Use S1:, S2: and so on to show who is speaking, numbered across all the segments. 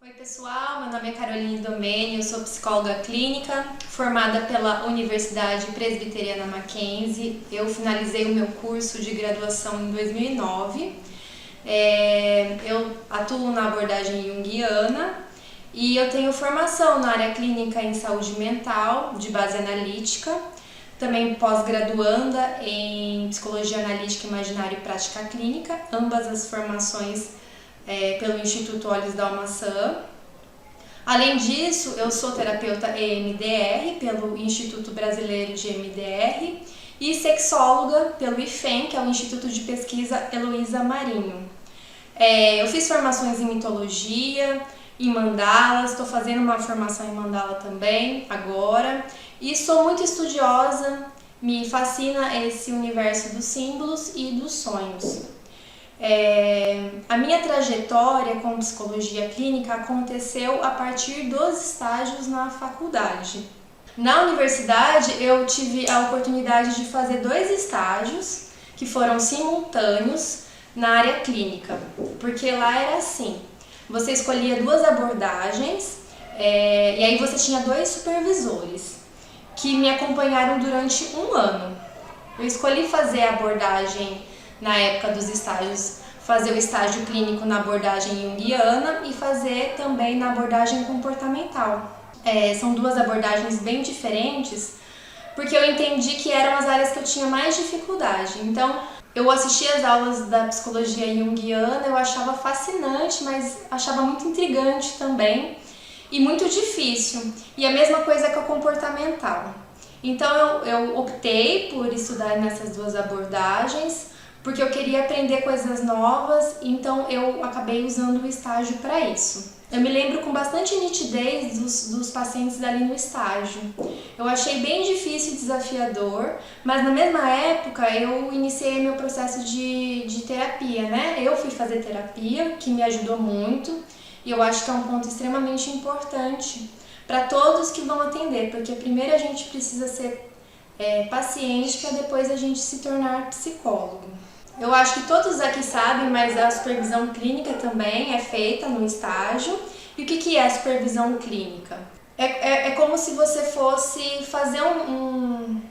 S1: Oi pessoal, meu nome é Caroline Domene, eu sou psicóloga clínica, formada pela Universidade Presbiteriana Mackenzie. Eu finalizei o meu curso de graduação em 2009. Eu atuo na abordagem junguiana e eu tenho formação na área clínica em saúde mental, de base analítica, também pós-graduanda em psicologia analítica, imaginário e prática clínica, ambas as formações pelo Instituto Olhos da Almaçã. Além disso, eu sou terapeuta EMDR pelo Instituto Brasileiro de EMDR e sexóloga pelo IFEM, que é o Instituto de Pesquisa Heloísa Marinho. Eu fiz formações em mitologia, em mandalas, estou fazendo uma formação em mandala também agora e sou muito estudiosa, me fascina esse universo dos símbolos e dos sonhos. A minha trajetória com psicologia clínica aconteceu a partir dos estágios na faculdade. Na universidade eu tive a oportunidade de fazer 2 estágios que foram simultâneos na área clínica, porque lá era assim, você escolhia 2 abordagens e aí você tinha 2 supervisores que me acompanharam durante 1 ano. Eu escolhi fazer a abordagem na época dos estágios, fazer o estágio clínico na abordagem junguiana e fazer também na abordagem comportamental. São 2 abordagens bem diferentes, porque eu entendi que eram as áreas que eu tinha mais dificuldade. Então, eu assistia às aulas da psicologia junguiana, eu achava fascinante, mas achava muito intrigante também e muito difícil. E a mesma coisa com a comportamental. Então, eu optei por estudar nessas 2 abordagens, porque eu queria aprender coisas novas, então eu acabei usando o estágio para isso. Eu me lembro com bastante nitidez dos pacientes ali no estágio. Eu achei bem difícil e desafiador, mas na mesma época eu iniciei meu processo de terapia, né? Eu fui fazer terapia, que me ajudou muito, e eu acho que é um ponto extremamente importante para todos que vão atender, porque primeiro a gente precisa ser paciente para depois a gente se tornar psicólogo. Eu acho que todos aqui sabem, mas a supervisão clínica também é feita no estágio. E o que é a supervisão clínica? É como se você fosse fazer um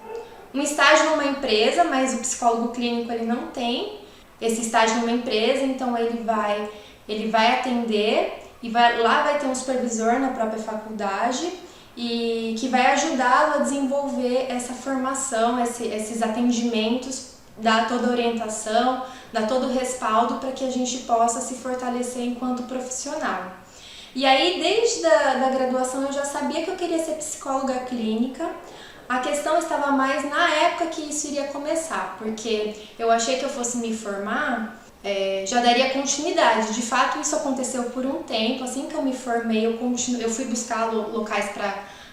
S1: estágio numa empresa, mas o psicólogo clínico ele não tem esse estágio numa empresa, então ele vai atender e lá vai ter um supervisor na própria faculdade e que vai ajudá-lo a desenvolver essa formação, esses atendimentos, dar toda a orientação, dar todo o respaldo para que a gente possa se fortalecer enquanto profissional. E aí, desde a graduação, eu já sabia que eu queria ser psicóloga clínica. A questão estava mais na época que isso iria começar, porque eu achei que eu fosse me formar, já daria continuidade. De fato, isso aconteceu por um tempo. Assim que eu me formei, eu fui buscar locais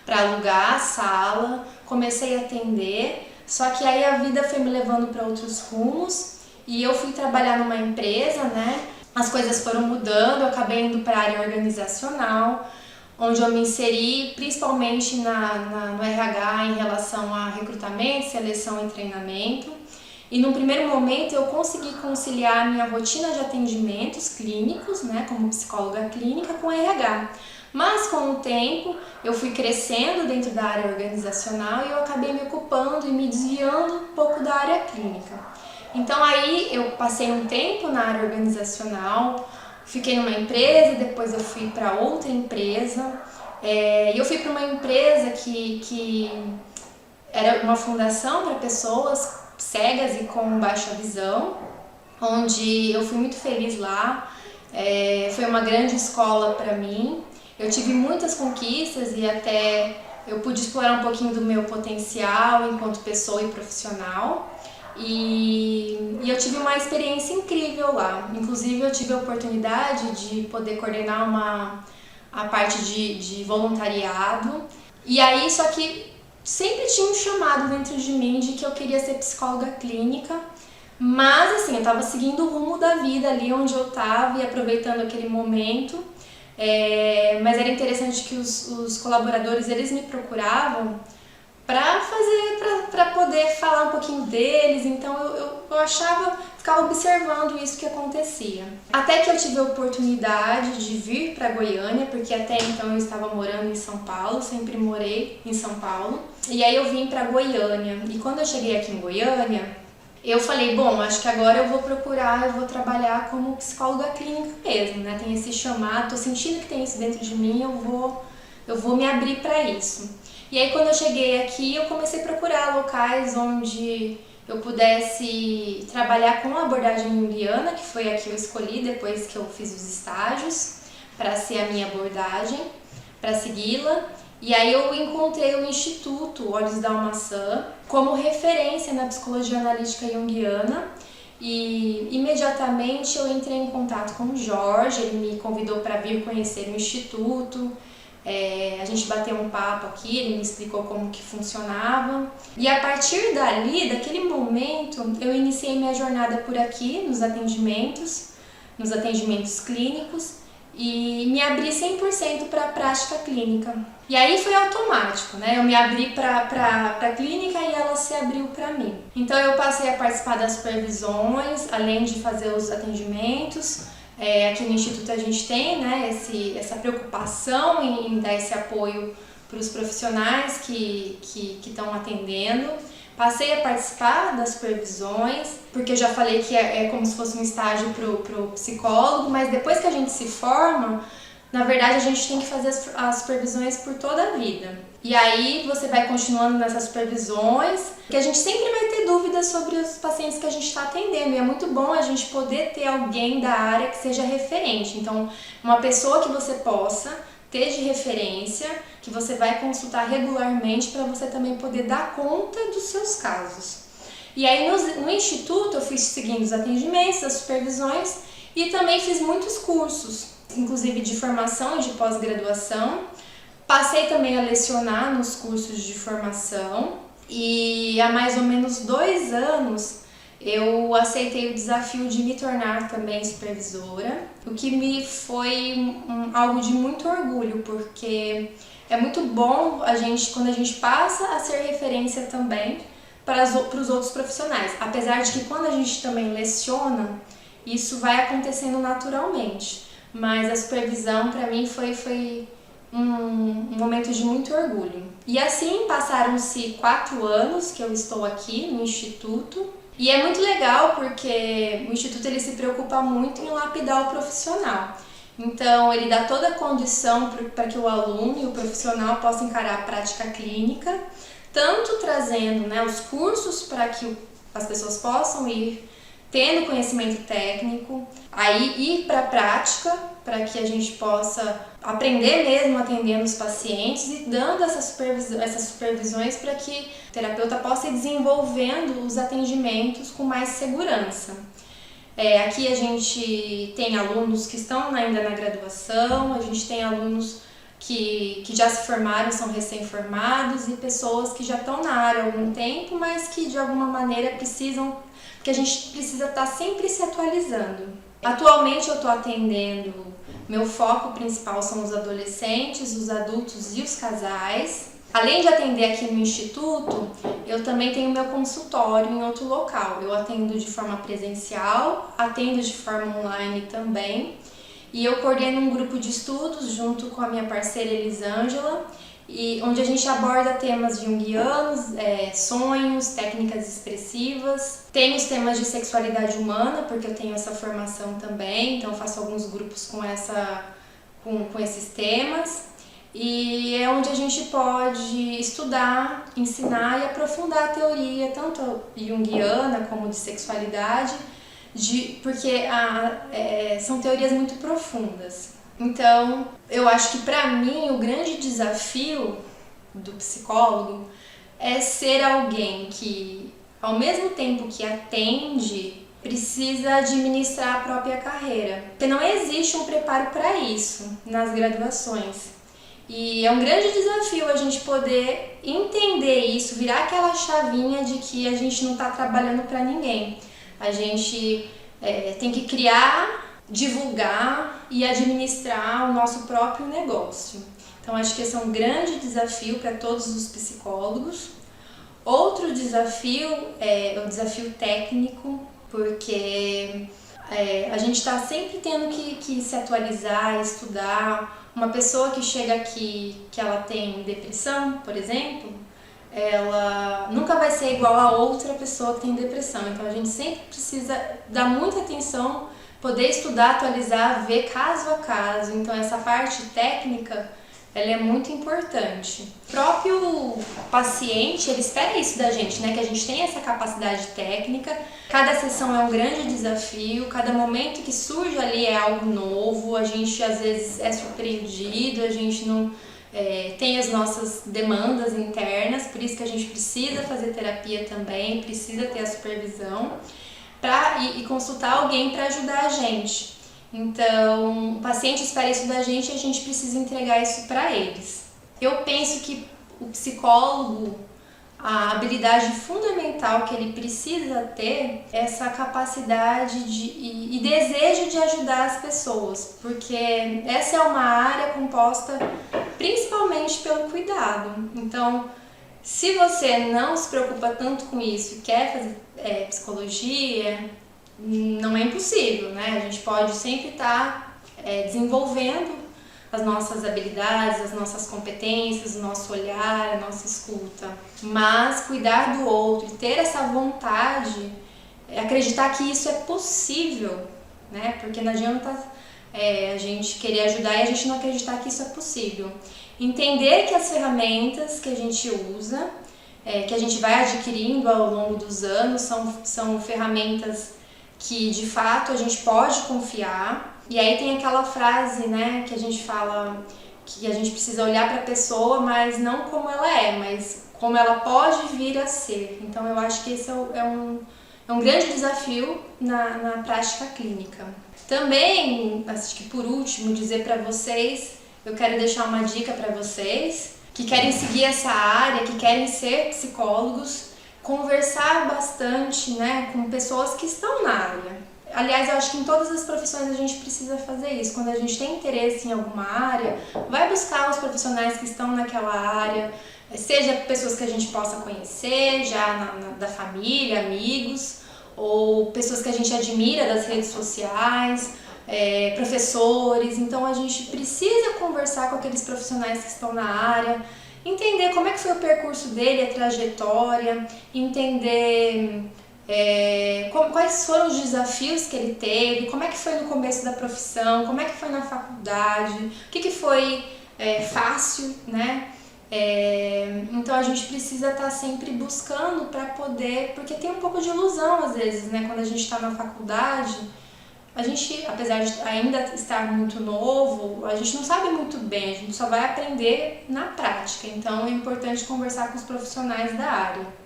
S1: para alugar a sala, comecei a atender. Só que aí a vida foi me levando para outros rumos e eu fui trabalhar numa empresa, né? As coisas foram mudando, eu acabei indo para a área organizacional, onde eu me inseri principalmente no RH em relação a recrutamento, seleção e treinamento. E num primeiro momento eu consegui conciliar a minha rotina de atendimentos clínicos, né, como psicóloga clínica, com RH. Mas com o tempo eu fui crescendo dentro da área organizacional e eu acabei me ocupando e me desviando um pouco da área clínica. Então aí eu passei um tempo na área organizacional, fiquei numa empresa, depois eu fui para outra empresa. E eu fui para uma empresa que era uma fundação para pessoas cegas e com baixa visão, onde eu fui muito feliz lá. Foi uma grande escola para mim. Eu tive muitas conquistas e até eu pude explorar um pouquinho do meu potencial enquanto pessoa e profissional. E eu tive uma experiência incrível lá. Inclusive eu tive a oportunidade de poder coordenar a parte de voluntariado. E aí, só que sempre tinha um chamado dentro de mim de que eu queria ser psicóloga clínica. Mas assim, eu estava seguindo o rumo da vida ali onde eu estava e aproveitando aquele momento. Mas era interessante que os colaboradores eles me procuravam para poder falar um pouquinho deles, então eu achava, ficava observando isso que acontecia. Até que eu tive a oportunidade de vir para Goiânia, porque até então eu estava morando em São Paulo, sempre morei em São Paulo. E aí eu vim para Goiânia. E quando eu cheguei aqui em Goiânia, eu falei, bom, acho que agora eu vou trabalhar como psicóloga clínica mesmo, né? Tem esse chamado, tô sentindo que tem isso dentro de mim, eu vou me abrir para isso. E aí quando eu cheguei aqui, eu comecei a procurar locais onde eu pudesse trabalhar com a abordagem junguiana, que foi a que eu escolhi depois que eu fiz os estágios, para ser a minha abordagem, para segui-la. E aí eu encontrei o Instituto Olhos da Almaçã como referência na psicologia analítica junguiana e imediatamente eu entrei em contato com o Jorge, ele me convidou para vir conhecer o Instituto. A gente bateu um papo aqui, ele me explicou como que funcionava. E a partir dali, daquele momento, eu iniciei minha jornada por aqui, nos atendimentos clínicos, e me abri 100% para a prática clínica. E aí foi automático, né? Eu me abri para a clínica e ela se abriu para mim. Então eu passei a participar das supervisões, além de fazer os atendimentos. Aqui no Instituto a gente tem, né, essa preocupação em dar esse apoio para os profissionais que estão atendendo. Passei a participar das supervisões, porque eu já falei que é como se fosse um estágio para o psicólogo, mas depois que a gente se forma, na verdade a gente tem que fazer as supervisões por toda a vida. E aí você vai continuando nessas supervisões, que a gente sempre vai ter dúvidas sobre os pacientes que a gente está atendendo. E é muito bom a gente poder ter alguém da área que seja referente. Então, uma pessoa que você possa ter de referência, que você vai consultar regularmente para você também poder dar conta dos seus casos. E aí no Instituto eu fui seguindo os atendimentos, as supervisões e também fiz muitos cursos, inclusive de formação e de pós-graduação. Passei também a lecionar nos cursos de formação e há mais ou menos 2 anos eu aceitei o desafio de me tornar também supervisora, o que me foi algo de muito orgulho, porque é muito bom quando a gente passa a ser referência também para os outros profissionais, apesar de que quando a gente também leciona, isso vai acontecendo naturalmente, mas a supervisão para mim foi um momento de muito orgulho. E assim passaram-se 4 anos que eu estou aqui no Instituto. E é muito legal porque o Instituto ele se preocupa muito em lapidar o profissional. Então ele dá toda a condição para que o aluno e o profissional possam encarar a prática clínica, tanto trazendo, né, os cursos para que as pessoas possam ir tendo conhecimento técnico, aí ir para a prática, para que a gente possa aprender mesmo atendendo os pacientes e dando essas supervisões para que o terapeuta possa ir desenvolvendo os atendimentos com mais segurança. Aqui a gente tem alunos que estão ainda na graduação, a gente tem alunos que já se formaram, são recém-formados e pessoas que já estão na área há algum tempo, mas que de alguma maneira precisam, porque a gente precisa estar sempre se atualizando. Atualmente eu estou atendendo, meu foco principal são os adolescentes, os adultos e os casais. Além de atender aqui no Instituto, eu também tenho meu consultório em outro local. Eu atendo de forma presencial, atendo de forma online também. E eu coordeno um grupo de estudos junto com a minha parceira Elisângela, onde a gente aborda temas junguianos, sonhos, técnicas expressivas. Tem os temas de sexualidade humana, porque eu tenho essa formação também, então eu faço alguns grupos com esses temas. E é onde a gente pode estudar, ensinar e aprofundar a teoria, tanto junguiana como de sexualidade, porque são teorias muito profundas. Então, eu acho que para mim o grande desafio do psicólogo é ser alguém que, ao mesmo tempo que atende, precisa administrar a própria carreira. Porque não existe um preparo para isso nas graduações. E é um grande desafio a gente poder entender isso, virar aquela chavinha de que a gente não está trabalhando para ninguém. A gente tem que criar, divulgar e administrar o nosso próprio negócio. Então acho que esse é um grande desafio para todos os psicólogos. Outro desafio é o desafio técnico, porque a gente está sempre tendo que se atualizar, estudar. Uma pessoa que chega aqui, que ela tem depressão, por exemplo, ela nunca vai ser igual a outra pessoa que tem depressão. Então a gente sempre precisa dar muita atenção, poder estudar, atualizar, ver caso a caso. Então essa parte técnica, ela é muito importante. O próprio paciente, ele espera isso da gente, né? Que a gente tenha essa capacidade técnica. Cada sessão é um grande desafio, cada momento que surge ali é algo novo, a gente às vezes é surpreendido, a gente não tem as nossas demandas internas, por isso que a gente precisa fazer terapia também, precisa ter a supervisão e consultar alguém para ajudar a gente. Então, o paciente espera isso da gente e a gente precisa entregar isso para eles. Eu penso que o psicólogo, a habilidade fundamental que ele precisa ter é essa capacidade e desejo de ajudar as pessoas, porque essa é uma área composta principalmente pelo cuidado. Então, se você não se preocupa tanto com isso e quer fazer psicologia, não é impossível, né? A gente pode sempre estar desenvolvendo as nossas habilidades, as nossas competências, o nosso olhar, a nossa escuta. Mas cuidar do outro e ter essa vontade, acreditar que isso é possível, né? Porque não adianta a gente querer ajudar e a gente não acreditar que isso é possível. Entender que as ferramentas que a gente usa, que a gente vai adquirindo ao longo dos anos, são ferramentas que de fato a gente pode confiar. E aí tem aquela frase, né, que a gente fala que a gente precisa olhar para a pessoa, mas não como ela é, mas como ela pode vir a ser. Então eu acho que esse é um grande desafio na prática clínica. Também, acho que por último, dizer para vocês, eu quero deixar uma dica para vocês que querem seguir essa área, que querem ser psicólogos, conversar bastante, né, com pessoas que estão na área. Aliás, eu acho que em todas as profissões a gente precisa fazer isso. Quando a gente tem interesse em alguma área, vai buscar os profissionais que estão naquela área, seja pessoas que a gente possa conhecer, já da família, amigos, ou pessoas que a gente admira das redes sociais, professores. Então a gente precisa conversar com aqueles profissionais que estão na área, entender como é que foi o percurso dele, a trajetória, entender quais foram os desafios que ele teve, como é que foi no começo da profissão, como é que foi na faculdade, o que foi fácil, né? Então a gente precisa estar sempre buscando para poder, porque tem um pouco de ilusão às vezes, né? Quando a gente está na faculdade, a gente, apesar de ainda estar muito novo, a gente não sabe muito bem, a gente só vai aprender na prática. Então é importante conversar com os profissionais da área.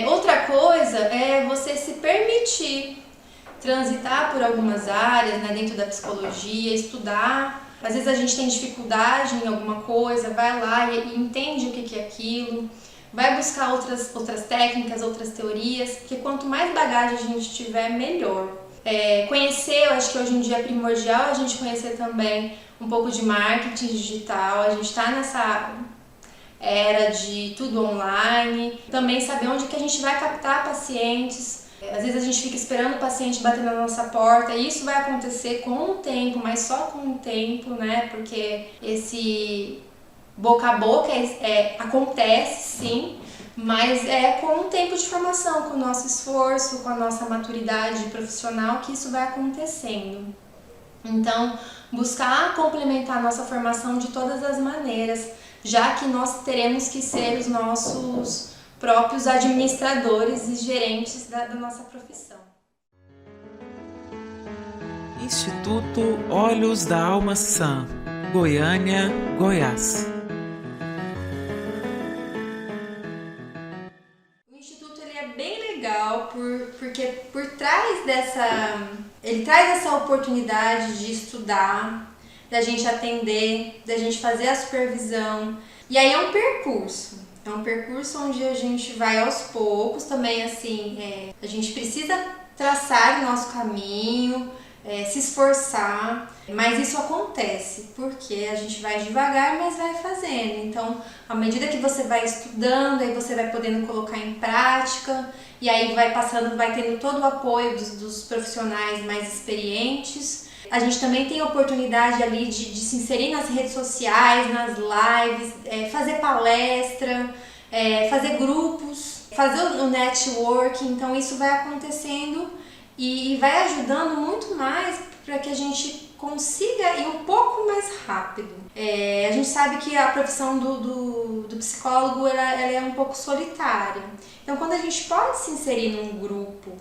S1: Outra coisa é você se permitir transitar por algumas áreas, né, dentro da psicologia, estudar. Às vezes a gente tem dificuldade em alguma coisa, vai lá e entende o que é aquilo, vai buscar outras técnicas, outras teorias, porque quanto mais bagagem a gente tiver, melhor. Conhecer, eu acho que hoje em dia é primordial a gente conhecer também um pouco de marketing digital, a gente está nessa era de tudo online, também saber onde que a gente vai captar pacientes. Às vezes a gente fica esperando o paciente bater na nossa porta e isso vai acontecer com o tempo, mas só com o tempo, né? Porque esse boca a boca acontece sim, mas é com o tempo de formação, com o nosso esforço, com a nossa maturidade profissional que isso vai acontecendo. Então, buscar complementar a nossa formação de todas as maneiras, já que nós teremos que ser os nossos próprios administradores e gerentes da nossa profissão.
S2: Instituto Olhos da Alma Sã, Goiânia, Goiás.
S1: O Instituto ele é bem legal porque por trás ele traz essa oportunidade de estudar, da gente atender, da gente fazer a supervisão. E aí é um percurso onde a gente vai aos poucos também, assim, a gente precisa traçar o nosso caminho, se esforçar, mas isso acontece porque a gente vai devagar, mas vai fazendo. Então, à medida que você vai estudando, aí você vai podendo colocar em prática, e aí vai passando, vai tendo todo o apoio dos profissionais mais experientes. A gente também tem a oportunidade ali de se inserir nas redes sociais, nas lives, fazer palestra, fazer grupos, fazer o networking. Então isso vai acontecendo e vai ajudando muito mais para que a gente consiga ir um pouco mais rápido. A gente sabe que a profissão do psicólogo ela é um pouco solitária. Então quando a gente pode se inserir num grupo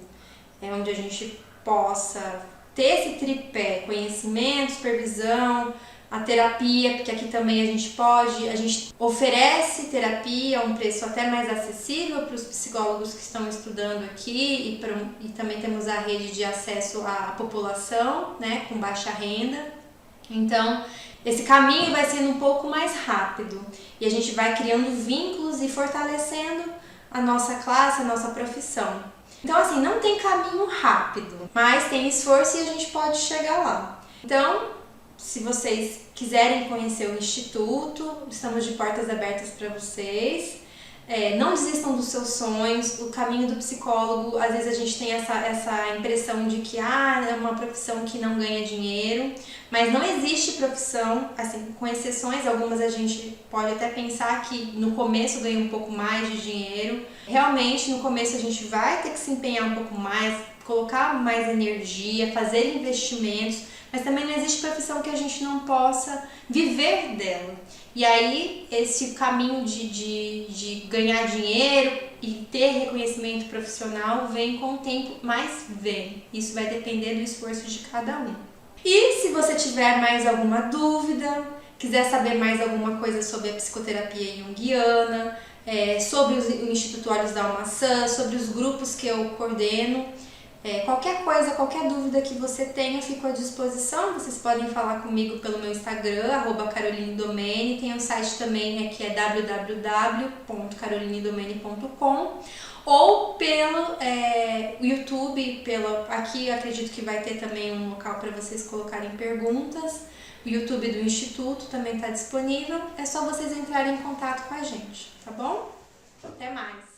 S1: onde a gente possa ter esse tripé, conhecimento, supervisão, a terapia, porque aqui também a gente oferece terapia a um preço até mais acessível para os psicólogos que estão estudando aqui e também temos a rede de acesso à população, né, com baixa renda. Então, esse caminho vai sendo um pouco mais rápido e a gente vai criando vínculos e fortalecendo a nossa classe, a nossa profissão. Então, assim, não tem caminho rápido, mas tem esforço e a gente pode chegar lá. Então, se vocês quiserem conhecer o Instituto, estamos de portas abertas para vocês. Não desistam dos seus sonhos. O caminho do psicólogo, às vezes a gente tem essa impressão de que é uma profissão que não ganha dinheiro, mas não existe profissão, assim, com exceções, algumas a gente pode até pensar que no começo ganha um pouco mais de dinheiro. Realmente, no começo a gente vai ter que se empenhar um pouco mais, colocar mais energia, fazer investimentos, mas também não existe profissão que a gente não possa viver dela. E aí, esse caminho de ganhar dinheiro e ter reconhecimento profissional vem com o tempo, mas vem. Isso vai depender do esforço de cada um. E se você tiver mais alguma dúvida, quiser saber mais alguma coisa sobre a psicoterapia junguiana, sobre o Instituto Olhos da Almaçã, sobre os grupos que eu coordeno, qualquer coisa, qualquer dúvida que você tenha, eu fico à disposição. Vocês podem falar comigo pelo meu Instagram, @carolinedomene. Tem o site também, que é www.carolinedomene.com, ou pelo YouTube, aqui eu acredito que vai ter também um local para vocês colocarem perguntas. O YouTube do Instituto também está disponível. É só vocês entrarem em contato com a gente, tá bom? Até mais!